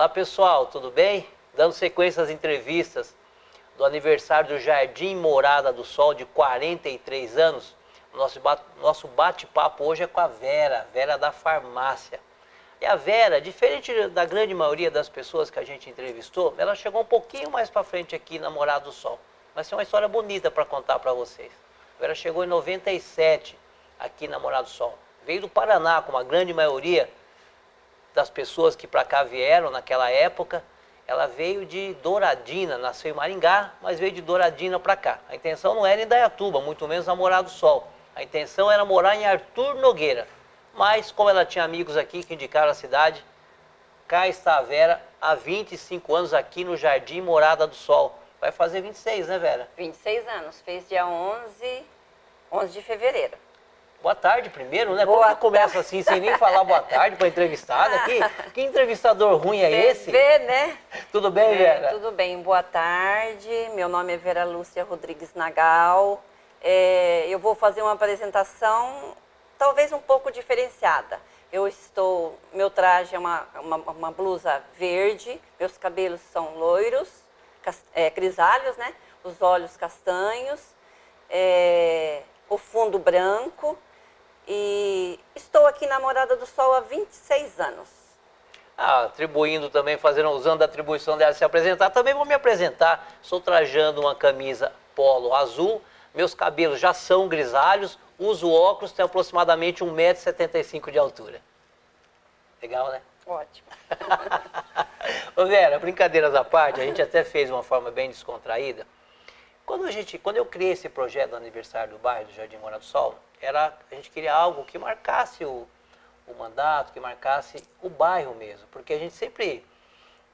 Fala pessoal, tudo bem? Dando sequência às entrevistas do aniversário do Jardim Morada do Sol de 43 anos. Nosso bate-papo hoje é com a Vera da farmácia. E a Vera, diferente da grande maioria das pessoas que a gente entrevistou, ela chegou um pouquinho mais para frente aqui na Morada do Sol. Mas tem uma história bonita para contar para vocês. A Vera chegou em 97 aqui na Morada do Sol. Veio do Paraná, como a grande maioria das pessoas que para cá vieram naquela época. Ela veio de Douradina, nasceu em Maringá, mas veio de Douradina para cá. A intenção não era em Indaiatuba, muito menos na Morada do Sol. A intenção era morar em Arthur Nogueira. Mas, como ela tinha amigos aqui que indicaram a cidade, cá está a Vera há 25 anos aqui no Jardim Morada do Sol. Vai fazer 26, né, Vera? 26 anos, fez dia 11 de fevereiro. Boa tarde primeiro, né? Boa Como que começa assim, sem nem falar boa tarde para entrevistada aqui? Que entrevistador ruim é esse? Vê, né? Tudo bem, Vera? Tudo bem, boa tarde. Meu nome é Vera Lúcia Rodrigues Nagal. Eu vou fazer uma apresentação talvez um pouco diferenciada. Meu traje é uma blusa verde, meus cabelos são loiros, grisalhos, né? Os olhos castanhos, o fundo branco. E estou aqui na Morada do Sol há 26 anos. Atribuindo também, usando a atribuição dela se apresentar, também vou me apresentar. Estou trajando uma camisa polo azul, meus cabelos já são grisalhos, uso óculos, tenho aproximadamente 1,75 m de altura. Legal, né? Ótimo. Ô Vera, brincadeiras à parte, a gente até fez de uma forma bem descontraída. Quando eu criei esse projeto do aniversário do bairro do Jardim Morada do Sol, a gente queria algo que marcasse o mandato, que marcasse o bairro mesmo. Porque a gente sempre...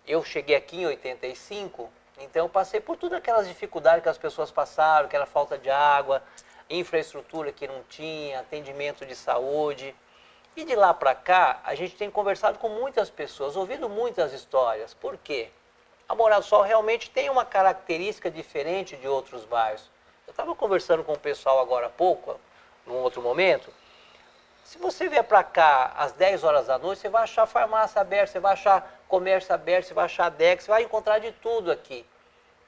Eu cheguei aqui em 85, então eu passei por todas aquelas dificuldades que as pessoas passaram, que era falta de água, infraestrutura que não tinha, atendimento de saúde. E de lá para cá, a gente tem conversado com muitas pessoas, ouvido muitas histórias. Por quê? A Morada do Sol realmente tem uma característica diferente de outros bairros. Eu estava conversando com o pessoal agora há pouco, num outro momento. Se você vier para cá às 10 horas da noite, você vai achar farmácia aberta, você vai achar comércio aberto, você vai achar DEC, você vai encontrar de tudo aqui.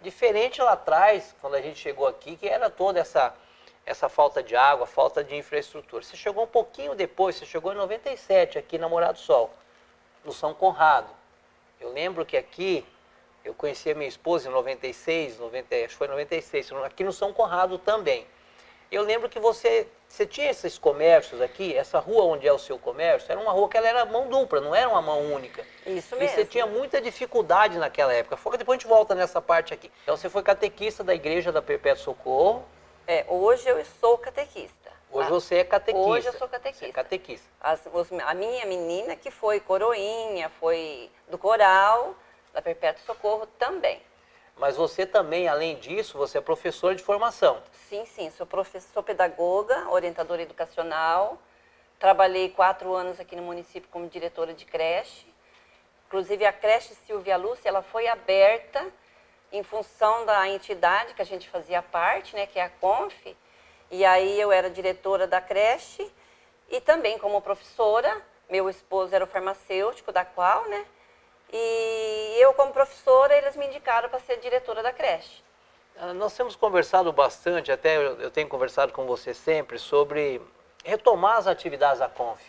Diferente lá atrás, quando a gente chegou aqui, que era toda essa falta de água, falta de infraestrutura. Você chegou um pouquinho depois, você chegou em 97 aqui na Morada do Sol, no São Conrado. Eu lembro que aqui... Eu conheci a minha esposa em 96, acho que foi 96, aqui no São Conrado também. Eu lembro que você tinha esses comércios aqui, essa rua onde é o seu comércio, era uma rua que ela era mão dupla, não era uma mão única. Isso mesmo. E você tinha muita dificuldade naquela época. Depois a gente volta nessa parte aqui. Então você foi catequista da Igreja da Perpétuo Socorro. Hoje eu sou catequista. Hoje você é catequista. Hoje eu sou catequista. Você é catequista. A minha menina que foi coroinha, foi do coral... da Perpétuo Socorro também. Mas você também, além disso, você é professora de formação. Sim, sou pedagoga, orientadora educacional. Trabalhei 4 anos aqui no município como diretora de creche. Inclusive a creche Silvia Lúcia, ela foi aberta em função da entidade que a gente fazia parte, né, que é a CONF. E aí eu era diretora da creche e também como professora. Meu esposo era o farmacêutico da qual, né? E eu, como professora, eles me indicaram para ser diretora da creche. Nós temos conversado bastante, até eu tenho conversado com você sempre, sobre retomar as atividades da CONF.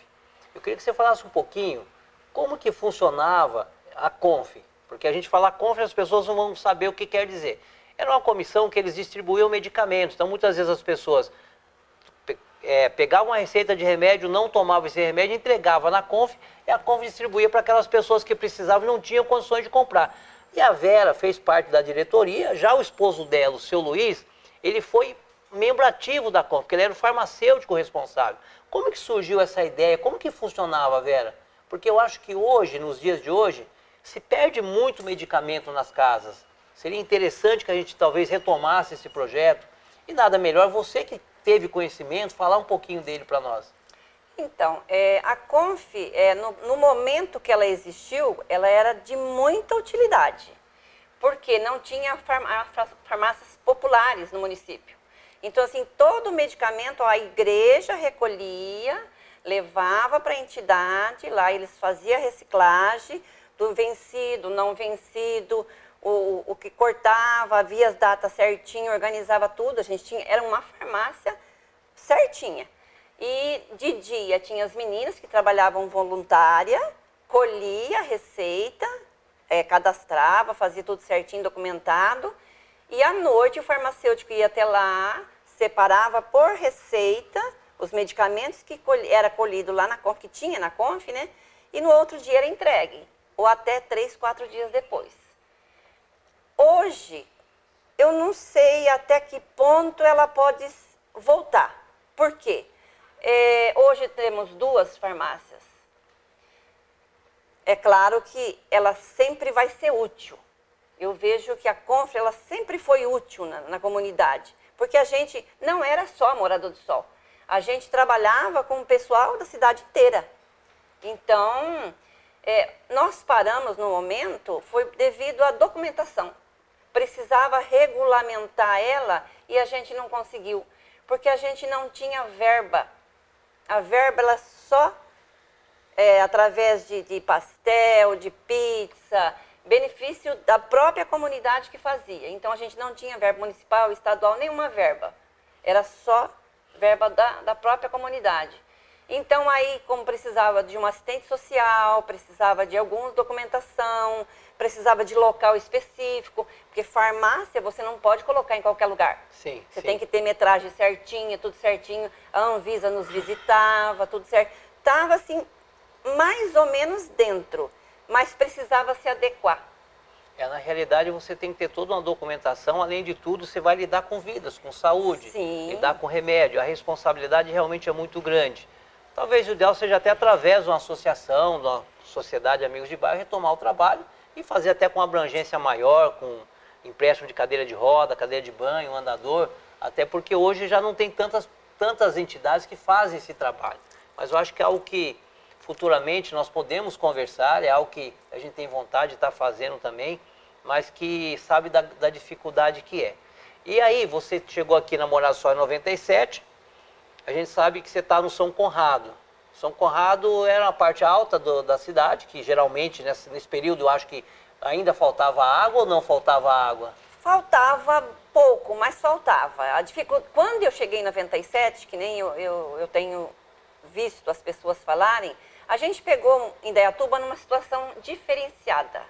Eu queria que você falasse um pouquinho como que funcionava a CONF. Porque a gente fala CONF, as pessoas não vão saber o que quer dizer. Era uma comissão que eles distribuíam medicamentos. Então, muitas vezes as pessoas pegavam uma receita de remédio, não tomavam esse remédio, entregavam na CONF e a CONF distribuía para aquelas pessoas que precisavam e não tinham condições de comprar. E a Vera fez parte da diretoria, já o esposo dela, o seu Luiz, ele foi membro ativo da CONF, porque ele era o farmacêutico responsável. Como que surgiu essa ideia? Como que funcionava, Vera? Porque eu acho que hoje, nos dias de hoje, se perde muito medicamento nas casas. Seria interessante que a gente talvez retomasse esse projeto. E nada melhor, você que teve conhecimento, falar um pouquinho dele para nós. Então, a CONF, no momento que ela existiu, ela era de muita utilidade, porque não tinha farmácias populares no município. Então, assim, todo medicamento a igreja recolhia, levava para a entidade, lá eles faziam a reciclagem do vencido, não vencido, o que cortava, via as datas certinho, organizava tudo. A gente tinha, era uma farmácia certinha. E de dia tinha as meninas que trabalhavam voluntária, colhia a receita, cadastrava, fazia tudo certinho, documentado. E à noite o farmacêutico ia até lá, separava por receita os medicamentos que era colhido lá na Conf, que tinha na Conf, né? E no outro dia era entregue, ou até 3, 4 dias depois. Hoje, eu não sei até que ponto ela pode voltar. Por quê? Hoje temos 2 farmácias. É claro que ela sempre vai ser útil. Eu vejo que a Conf, ela sempre foi útil na comunidade. Porque a gente não era só morador do Sol. A gente trabalhava com o pessoal da cidade inteira. Então, nós paramos no momento, foi devido à documentação. Precisava regulamentar ela e a gente não conseguiu. Porque a gente não tinha verba. A verba, ela só através de pastel, de pizza, benefício da própria comunidade que fazia. Então, a gente não tinha verba municipal, estadual, nenhuma verba. Era só verba da própria comunidade. Então, aí, como precisava de um assistente social, precisava de alguma documentação, precisava de local específico, porque farmácia você não pode colocar em qualquer lugar. Sim, você sim. tem que ter metragem certinha, tudo certinho. A Anvisa nos visitava, tudo certo. Estava, assim, mais ou menos dentro, mas precisava se adequar. Na realidade, você tem que ter toda uma documentação, além de tudo, você vai lidar com vidas, com saúde, Sim. lidar com remédio. A responsabilidade realmente é muito grande. Talvez o ideal seja até através de uma associação, de uma sociedade de amigos de bairro, retomar o trabalho e fazer até com abrangência maior, com empréstimo de cadeira de roda, cadeira de banho, andador, até porque hoje já não tem tantas entidades que fazem esse trabalho. Mas eu acho que é algo que futuramente nós podemos conversar, é algo que a gente tem vontade de estar fazendo também, mas que sabe da dificuldade que é. E aí, você chegou aqui na Morada do Sol em 97, a gente sabe que você está no São Conrado. São Conrado era uma parte alta da cidade, que geralmente nesse período eu acho que ainda faltava água ou não faltava água? Faltava pouco, mas faltava. Quando eu cheguei em 97, que nem eu tenho visto as pessoas falarem, a gente pegou Indaiatuba numa situação diferenciada.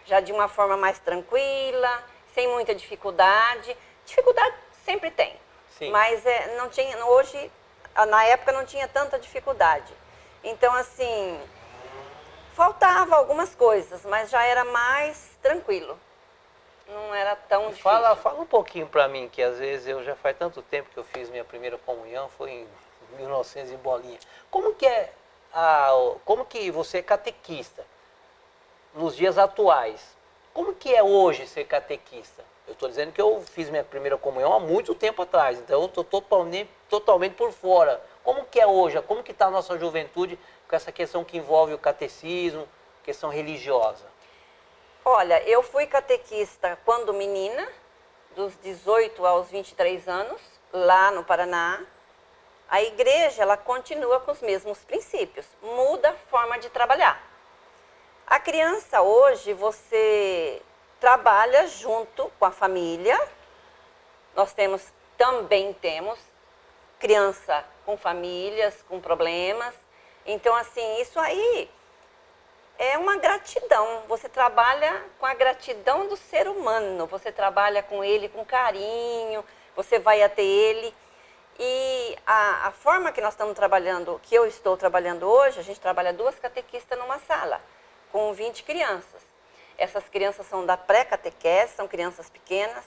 Já de uma forma mais tranquila, sem muita dificuldade. Dificuldade sempre tem. Sim. Mas não tinha, hoje, na época, não tinha tanta dificuldade. Então, assim, faltava algumas coisas, mas já era mais tranquilo. Não era tão difícil. Fala um pouquinho para mim, que às vezes já faz tanto tempo que eu fiz minha primeira comunhão, foi em 1900 e bolinha. Como que você é catequista nos dias atuais? Como que é hoje ser catequista? Eu estou dizendo que eu fiz minha primeira comunhão há muito tempo atrás, então eu estou totalmente por fora. Como que é hoje? Como que está a nossa juventude com essa questão que envolve o catecismo, questão religiosa? Olha, eu fui catequista quando menina, dos 18 aos 23 anos, lá no Paraná. A igreja, ela continua com os mesmos princípios, muda a forma de trabalhar. A criança hoje, você trabalha junto com a família. Nós também temos criança com famílias, com problemas. Então, assim, isso aí é uma gratidão. Você trabalha com a gratidão do ser humano. Você trabalha com ele com carinho, você vai até ele. E a forma que nós estamos trabalhando, que eu estou trabalhando hoje, a gente trabalha 2 catequistas numa sala, com 20 crianças. Essas crianças são da pré-catequese, são crianças pequenas.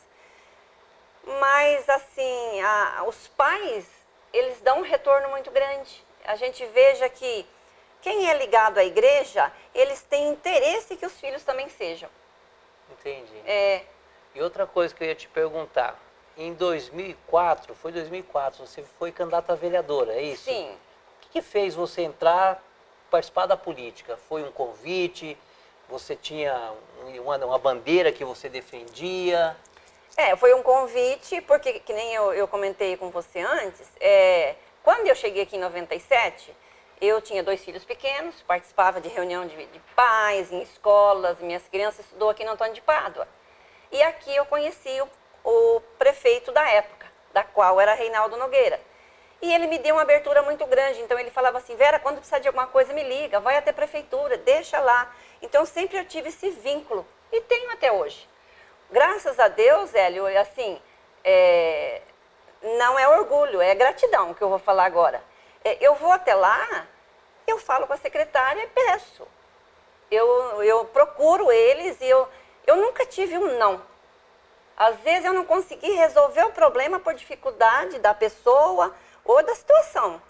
Mas, assim, os pais, eles dão um retorno muito grande. A gente veja que quem é ligado à igreja, eles têm interesse que os filhos também sejam. Entendi. E outra coisa que eu ia te perguntar, em 2004, foi 2004, você foi candidata a vereadora, é isso? Sim. O que fez você entrar, participar da política? Foi um convite? Você tinha uma bandeira que você defendia? Foi um convite, porque, que nem eu comentei com você antes, quando eu cheguei aqui em 97, Eu tinha 2 filhos pequenos, participava de reunião de pais, em escolas, minhas crianças estudou aqui no Antônio de Pádua. E aqui eu conheci o prefeito da época, da qual era Reinaldo Nogueira. E ele me deu uma abertura muito grande, então ele falava assim, Vera, quando precisar de alguma coisa me liga, vai até a prefeitura, deixa lá. Então sempre eu tive esse vínculo e tenho até hoje. Graças a Deus, Hélio, assim, não é orgulho, é gratidão que eu vou falar agora. Eu vou até lá, eu falo com a secretária e peço. Eu procuro eles e eu nunca tive um não. Às vezes eu não consegui resolver o problema por dificuldade da pessoa ou da situação.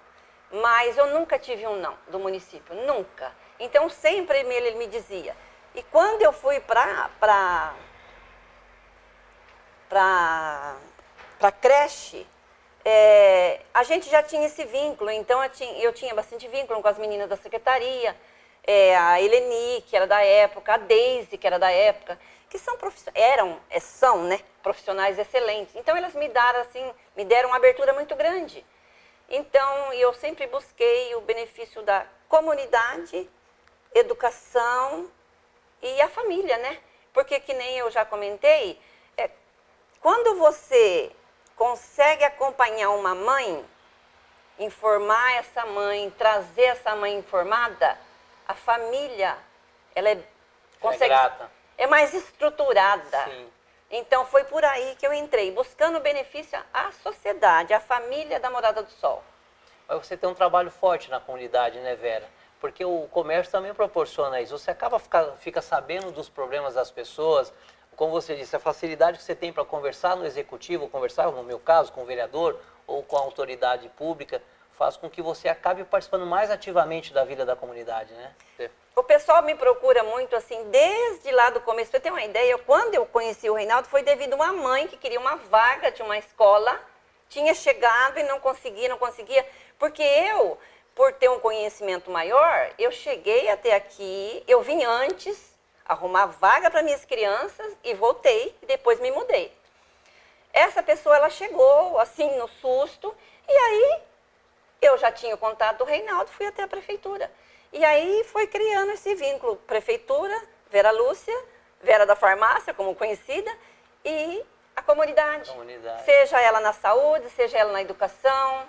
Mas eu nunca tive um não do município, nunca. Então sempre ele me dizia. E quando eu fui para creche, a gente já tinha esse vínculo, então eu tinha bastante vínculo com as meninas da secretaria, a Eleni, que era da época, a Deise, que era da época, que são são, né, profissionais excelentes. Então elas me deram uma abertura muito grande. Então eu sempre busquei o benefício da comunidade, educação e a família, né? Porque que nem eu já comentei, quando você consegue acompanhar uma mãe, informar essa mãe, trazer essa mãe informada, a família, ela consegue, grata. É mais estruturada. Sim. Então foi por aí que eu entrei, buscando benefício à sociedade, à família da Morada do Sol. Mas você tem um trabalho forte na comunidade, né, Vera? Porque o comércio também proporciona isso. Você fica sabendo dos problemas das pessoas. Como você disse, a facilidade que você tem para conversar no executivo, conversar, no meu caso, com o vereador ou com a autoridade pública, faz com que você acabe participando mais ativamente da vida da comunidade, né? O pessoal me procura muito, assim, desde lá do começo. Para ter uma ideia, quando eu conheci o Reinaldo, foi devido a uma mãe que queria uma vaga de uma escola, tinha chegado e não conseguia, porque eu, por ter um conhecimento maior, eu cheguei até aqui, eu vim antes, arrumar vaga para minhas crianças e voltei e depois me mudei. Essa pessoa, ela chegou assim no susto e aí eu já tinha o contato do Reinaldo, fui até a prefeitura. E aí foi criando esse vínculo, prefeitura, Vera Lúcia, Vera da farmácia, como conhecida, e a comunidade. Seja ela na saúde, seja ela na educação.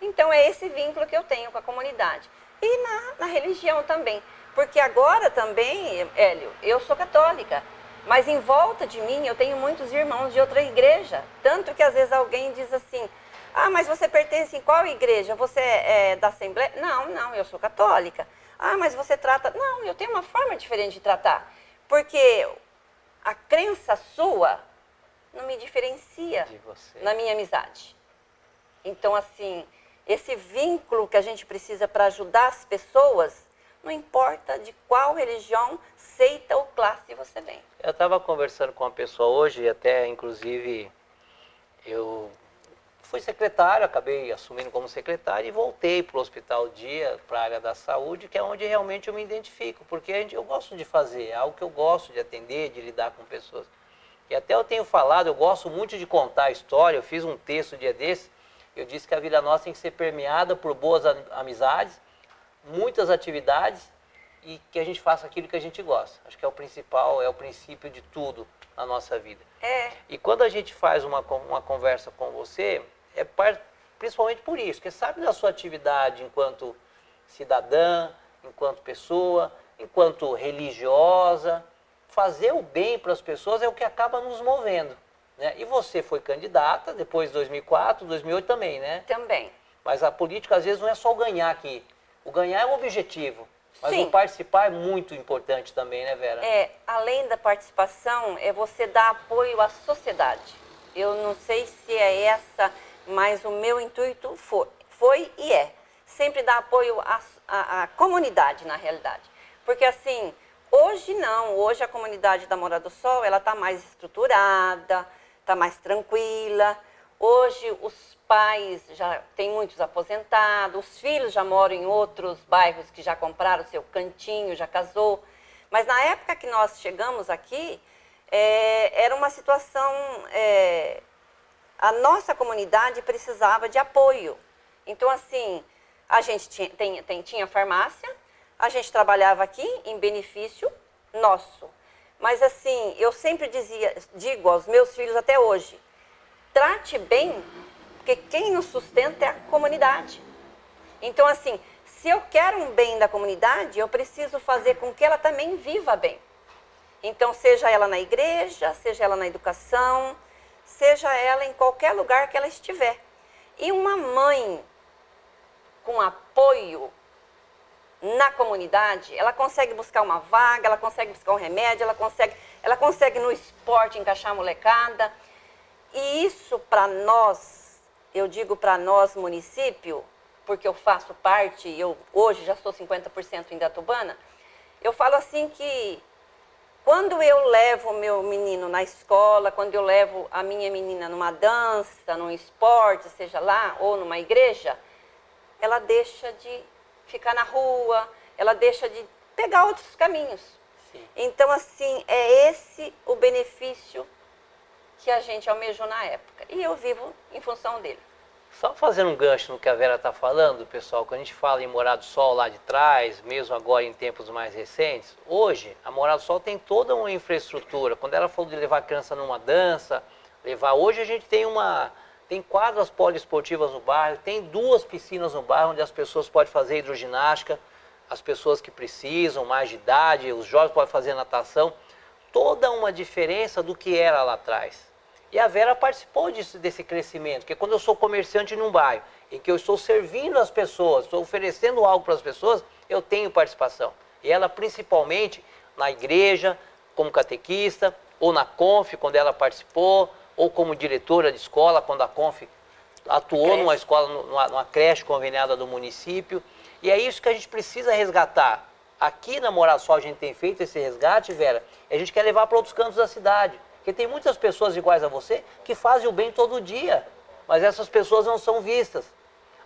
Então é esse vínculo que eu tenho com a comunidade. E na religião também. Porque agora também, Hélio, eu sou católica, mas em volta de mim eu tenho muitos irmãos de outra igreja. Tanto que às vezes alguém diz assim, ah, mas você pertence em qual igreja? Você é da Assembleia? Não, eu sou católica. Ah, mas você trata... Não, eu tenho uma forma diferente de tratar. Porque a crença sua não me diferencia na minha amizade. Então, assim, esse vínculo que a gente precisa para ajudar as pessoas, não importa de qual religião, seita ou classe você vem. Eu estava conversando com uma pessoa hoje, até inclusive eu fui secretário, acabei assumindo como secretário e voltei para o Hospital Dia, para a área da saúde, que é onde realmente eu me identifico, porque eu gosto de fazer, é algo que eu gosto de atender, de lidar com pessoas. E até eu tenho falado, eu gosto muito de contar a história, eu fiz um texto um dia desse, eu disse que a vida nossa tem que ser permeada por boas amizades, muitas atividades e que a gente faça aquilo que a gente gosta. Acho que é o principal, é o princípio de tudo na nossa vida. E quando a gente faz uma conversa com você, principalmente por isso, porque sabe da sua atividade enquanto cidadã, enquanto pessoa, enquanto religiosa, fazer o bem para as pessoas é o que acaba nos movendo. Né? E você foi candidata, depois de 2004, 2008 também, né? Também. Mas a política às vezes não é só o ganhar aqui. O ganhar é um objetivo, mas Sim. O participar é muito importante também, né, Vera? Além da participação, é você dar apoio à sociedade. Eu não sei se é essa, mas o meu intuito foi e é. Sempre dar apoio à comunidade, na realidade. Porque assim, hoje não, hoje a comunidade da Morada do Sol, ela está mais estruturada, está mais tranquila. Hoje os pais já têm muitos aposentados, os filhos já moram em outros bairros que já compraram seu cantinho, já casou. Mas na época que nós chegamos aqui, era uma situação, a nossa comunidade precisava de apoio. Então assim, A gente tinha farmácia, a gente trabalhava aqui em benefício nosso. Mas assim, eu sempre digo aos meus filhos até hoje, trate bem, porque quem nos sustenta é a comunidade. Então assim, se eu quero um bem da comunidade, eu preciso fazer com que ela também viva bem. Então, seja ela na igreja, seja ela na educação, seja ela em qualquer lugar que ela estiver. E uma mãe com apoio na comunidade, ela consegue buscar uma vaga, ela consegue buscar um remédio, ela consegue no esporte encaixar a molecada. E isso para nós, eu digo para nós município, porque eu faço parte, eu hoje já sou 50% indaiatubana, eu falo assim que quando eu levo o meu menino na escola, quando eu levo a minha menina numa dança, num esporte, seja lá, ou numa igreja, ela deixa de ficar na rua, ela deixa de pegar outros caminhos. Sim. Então, assim, é esse o benefício que a gente almejou na época. E eu vivo em função dele. Só fazendo um gancho no que a Vera está falando, pessoal, quando a gente fala em Morada do Sol lá de trás, mesmo agora em tempos mais recentes, hoje a Morada do Sol tem toda uma infraestrutura. Quando ela falou de levar a criança numa dança, hoje a gente tem quadras poliesportivas no bairro, tem 2 piscinas no bairro onde as pessoas podem fazer hidroginástica, as pessoas que precisam, mais de idade, os jovens podem fazer natação, toda uma diferença do que era lá atrás. E a Vera participou desse crescimento, porque quando eu sou comerciante num bairro, em que eu estou servindo as pessoas, estou oferecendo algo para as pessoas, eu tenho participação. E ela principalmente na igreja, como catequista, ou na CONF, quando ela participou, ou como diretora de escola, quando a CONF atuou numa escola, numa creche conveniada do município. E é isso que a gente precisa resgatar. Aqui na Morada do Sol a gente tem feito esse resgate, Vera, e a gente quer levar para outros cantos da cidade. Porque tem muitas pessoas iguais a você que fazem o bem todo dia, mas essas pessoas não são vistas.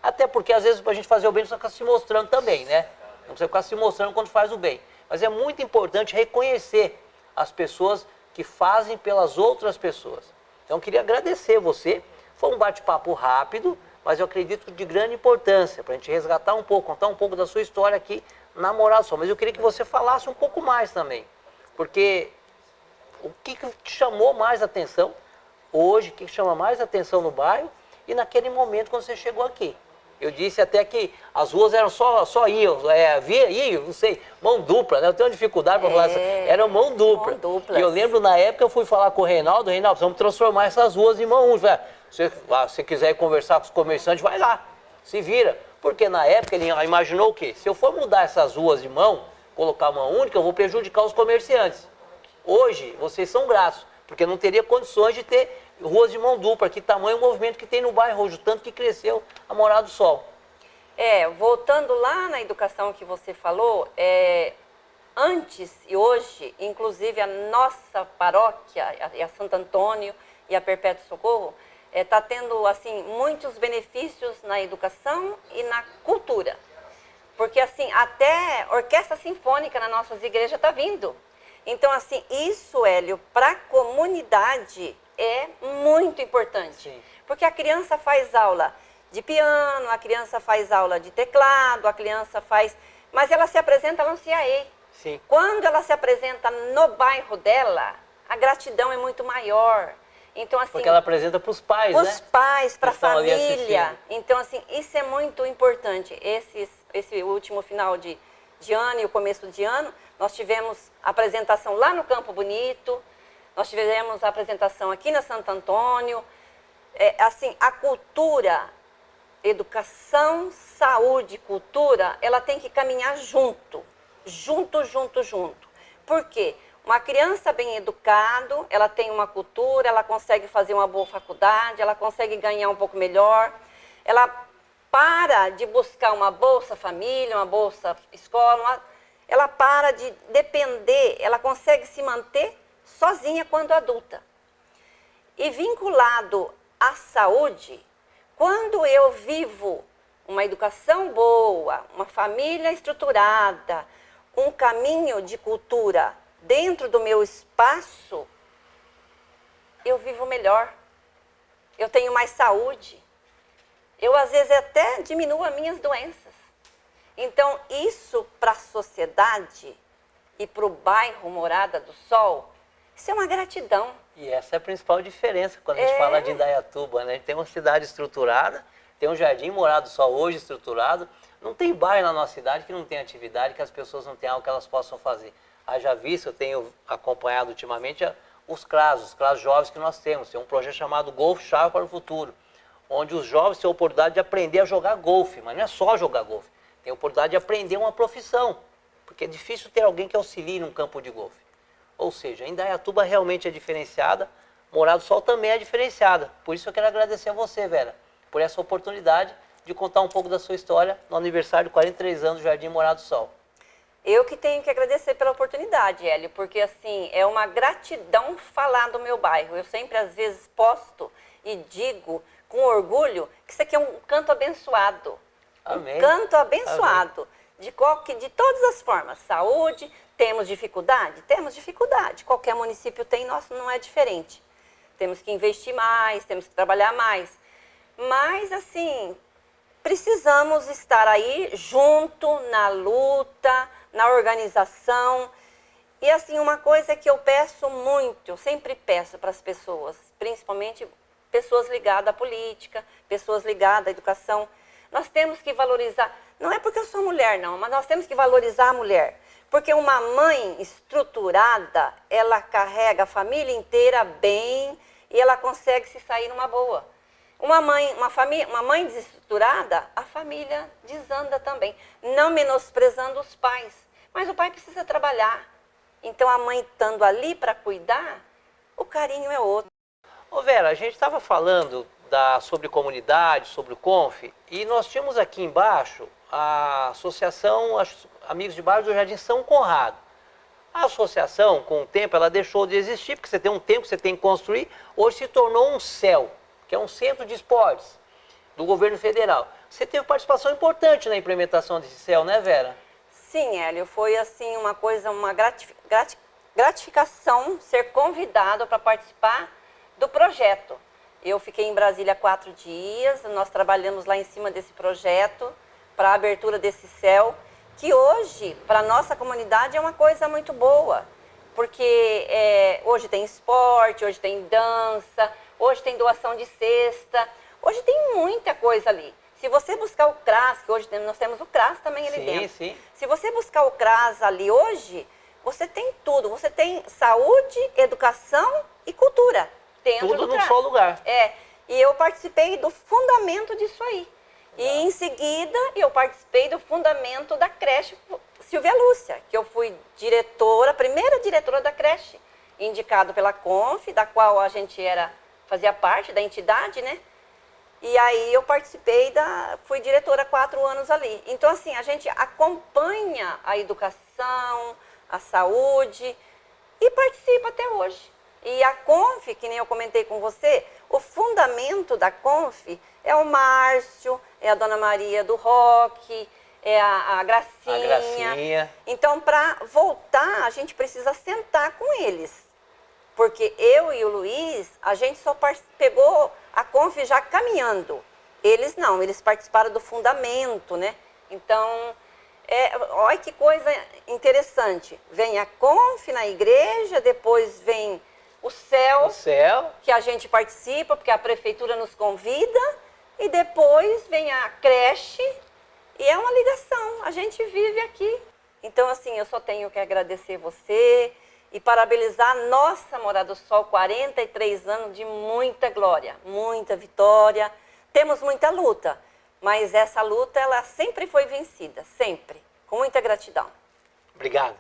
Até porque às vezes para a gente fazer o bem não precisa ficar se mostrando também, né? Não precisa ficar se mostrando quando faz o bem. Mas é muito importante reconhecer as pessoas que fazem pelas outras pessoas. Então eu queria agradecer você. Foi um bate-papo rápido, mas eu acredito de grande importância para a gente resgatar um pouco, contar um pouco da sua história aqui na Morada do Sol. Mas eu queria que você falasse um pouco mais também, porque o que te chamou mais atenção hoje, o que chama mais atenção no bairro e naquele momento quando você chegou aqui? Eu disse até que as ruas eram só iam, não sei, mão dupla, né? Eu tenho uma dificuldade para falar assim, era mão dupla. E eu lembro na época eu fui falar com o Reinaldo, vamos transformar essas ruas em mão única. Se você quiser conversar com os comerciantes, vai lá, se vira. Porque na época ele imaginou o quê? Se eu for mudar essas ruas de mão, colocar mão única, eu vou prejudicar os comerciantes. Hoje, vocês são gratos, porque não teria condições de ter ruas de mão dupla, que tamanho o movimento que tem no bairro hoje, o tanto que cresceu a Morada do Sol. Voltando lá na educação que você falou, antes e hoje, inclusive a nossa paróquia, a Santo Antônio e a Perpétuo Socorro, está tendo assim, muitos benefícios na educação e na cultura. Porque assim, até orquestra sinfônica nas nossas igrejas está vindo. Então, assim, isso, Hélio, para a comunidade é muito importante. Sim. Porque a criança faz aula de piano, a criança faz aula de teclado, a criança faz... Mas ela se apresenta lá no CIAE. Sim. Quando ela se apresenta no bairro dela, a gratidão é muito maior. Então, assim, porque ela apresenta para os pais, né? Para os pais, para a família. Então, assim, isso é muito importante. Esse último final de ano e o começo de ano, nós tivemos apresentação lá no Campo Bonito, nós tivemos a apresentação aqui na Santo Antônio. Assim, a cultura, educação, saúde, cultura, ela tem que caminhar junto. Por quê? Uma criança bem educada, ela tem uma cultura, ela consegue fazer uma boa faculdade, ela consegue ganhar um pouco melhor, ela para de buscar uma bolsa família, uma bolsa escola, ela para de depender, ela consegue se manter sozinha quando adulta. E vinculado à saúde, quando eu vivo uma educação boa, uma família estruturada, um caminho de cultura dentro do meu espaço, eu vivo melhor, eu tenho mais saúde. Eu, às vezes, até diminuo as minhas doenças. Então, isso para a sociedade e para o bairro Morada do Sol, isso é uma gratidão. E essa é a principal diferença quando a gente fala de Indaiatuba, né? A gente tem uma cidade estruturada, tem um Jardim Morada do Sol hoje estruturado. Não tem bairro na nossa cidade que não tem atividade, que as pessoas não têm algo que elas possam fazer. Haja visto, eu tenho acompanhado ultimamente os CRAS jovens que nós temos. Tem um projeto chamado Golfe Chave para o Futuro, onde os jovens têm a oportunidade de aprender a jogar golfe, mas não é só jogar golfe. Tem a oportunidade de aprender uma profissão, porque é difícil ter alguém que auxilie num campo de golfe. Ou seja, a Indaiatuba realmente é diferenciada, Morada do Sol também é diferenciada. Por isso eu quero agradecer a você, Vera, por essa oportunidade de contar um pouco da sua história no aniversário de 43 anos do Jardim Morada do Sol. Eu que tenho que agradecer pela oportunidade, Hélio, porque assim, é uma gratidão falar do meu bairro. Eu sempre, às vezes, posto e digo com orgulho que isso aqui é um canto abençoado. Amém. Um canto abençoado. De todas as formas. Saúde, temos dificuldade? Temos dificuldade. Qualquer município tem, nosso não é diferente. Temos que investir mais, temos que trabalhar mais. Mas, assim, precisamos estar aí junto, na luta, na organização. E, assim, uma coisa que eu peço muito, eu sempre peço para as pessoas, principalmente pessoas ligadas à política, pessoas ligadas à educação, nós temos que valorizar, não é porque eu sou mulher não, mas nós temos que valorizar a mulher. Porque uma mãe estruturada, ela carrega a família inteira bem e ela consegue se sair numa boa. Uma mãe desestruturada, a família desanda também. Não menosprezando os pais, mas o pai precisa trabalhar. Então a mãe estando ali para cuidar, o carinho é outro. Ô Vera, a gente estava falando sobre comunidade, sobre o CONF, e nós tínhamos aqui embaixo a Associação Amigos de Bairro do Jardim São Conrado. A associação, com o tempo, ela deixou de existir, porque você tem um tempo que você tem que construir, hoje se tornou um CEL, que é um centro de esportes do governo federal. Você teve participação importante na implementação desse CEL, né, Vera? Sim, Hélio, foi assim uma coisa, uma gratificação ser convidado para participar do projeto. Eu fiquei em Brasília 4 dias, nós trabalhamos lá em cima desse projeto para a abertura desse CEL, que hoje, para a nossa comunidade, é uma coisa muito boa, porque hoje tem esporte, hoje tem dança, hoje tem doação de cesta, hoje tem muita coisa ali. Se você buscar o CRAS, que hoje nós temos o CRAS também ali dentro. Sim. Se você buscar o CRAS ali hoje, você tem tudo. Você tem saúde, educação e cultura dentro tudo do CRAS. Num só lugar. E eu participei do fundamento disso aí. E em seguida, eu participei do fundamento da creche Silvia Lúcia, que eu fui diretora, primeira diretora da creche, indicado pela CONF, da qual a gente fazia parte da entidade, né? E aí eu participei, fui diretora 4 anos ali. Então, assim, a gente acompanha a educação, a saúde e participa até hoje. E a CONF, que nem eu comentei com você, o fundamento da CONF é o Márcio, é a Dona Maria do Roque, é a Gracinha. A Gracinha. Então, para voltar, a gente precisa sentar com eles. Porque eu e o Luiz, a gente só pegou a CONF já caminhando. Eles não, eles participaram do fundamento, né? Então, olha que coisa interessante. Vem a CONF na igreja, depois vem o CEL, que a gente participa, porque a prefeitura nos convida, e depois vem a creche, e é uma ligação, a gente vive aqui. Então, assim, eu só tenho que agradecer você e parabenizar a nossa Morada do Sol, 43 anos de muita glória, muita vitória. Temos muita luta, mas essa luta, ela sempre foi vencida, sempre, com muita gratidão. Obrigado.